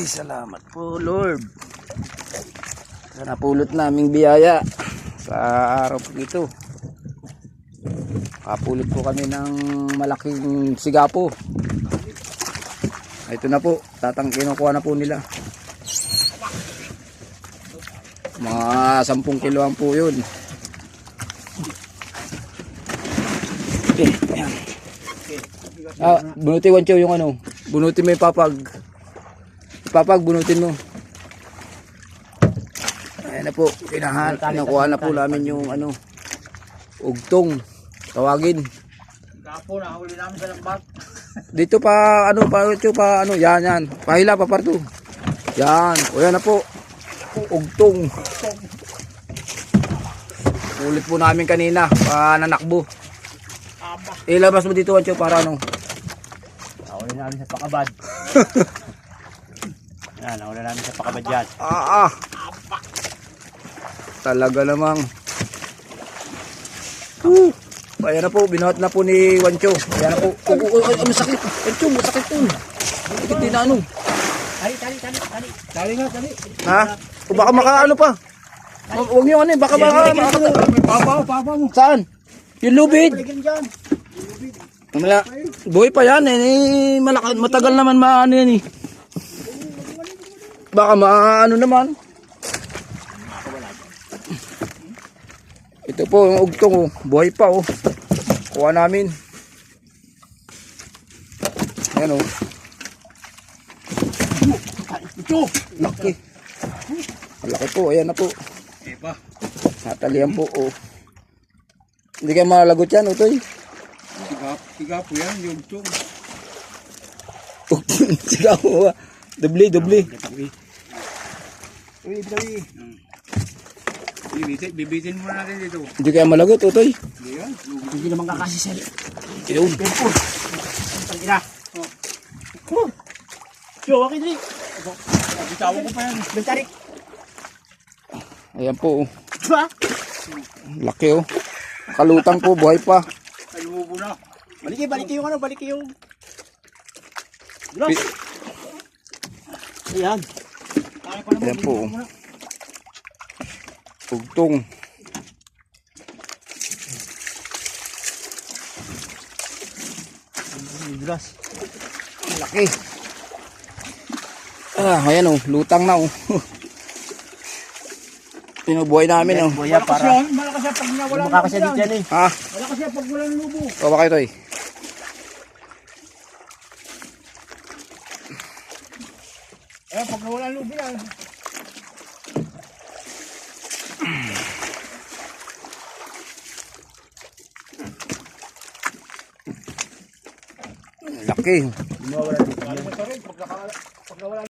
Ay, salamat po Lord. Sa napulot naming biyaya sa araw po ito. Kapulot po kami ng malaking sigapo. Ito na po, kinukuha na po nila. Mga 10 kiloan po yun. Okay, ayan. Bunutin Wancho yung ano. Bunutin mo yung papag. Papag, bunutin mo. Ayan na po, kinukuha na po namin yung ano, ugtong. Tawagin. Kapo na huli namin sa lambat. Dito pa ano pa ano yan. Pahila pa parto. Yan. O yan na po. Ugtong. Ulit po namin kanina pa nanakbo. Ilabas mo dito Wancho para ano. Huli namin sa pakabad. Yan, huli namin sa pakabad yan. Talaga namang. Ayan na po, binuhat na po ni Wancho. Ayan na po. Masakit. Wancho, masakit po. Masakit din na ano. Tali nga. Ha? O baka makaano pa. Huwag nyo ano eh. Baka Papa mo. Saan? Yung lubid. Dyan. Buhay pa yan eh. Matagal naman maano yan eh. Baka maano naman. Ito po yung ugtong oh. Buhay pa oh. Kuha namin. Ayan oh. Ito. Laki. Laki po. Ayan na po. Iba. Natalian po oh. Hindi kayo malagot yan Utoy. Tiga po yan. Yung ito. Sigaw mo ba? Dubli. Uy, Dawi. Bibitin muna natin dito. Hindi kayo malagot Utoy. Hindi yan. Hindi naman kakasisali. Yun. Pempul. Tangina. Yo, akin din. Bitawan ko pa yan. Bentarik. Ayan po oh. Diba? Laki oh. Kalutang po. Buhay pa. Kalumubo na. Baliki yung ano. Baliki yung. Diba? Ayan. Ayan po oh. Ugtong. Dulas. Laki. Ayan oh, lutang na oh. Pinubuhay namin oh. Buya para. Malakas yan pag nawala. Makakasadit yan eh. Ha? Malakas yan pag walang lubo. O baka ito eh. Pag nawala lubo yan. Laki. Nawala lubo. Pag nawala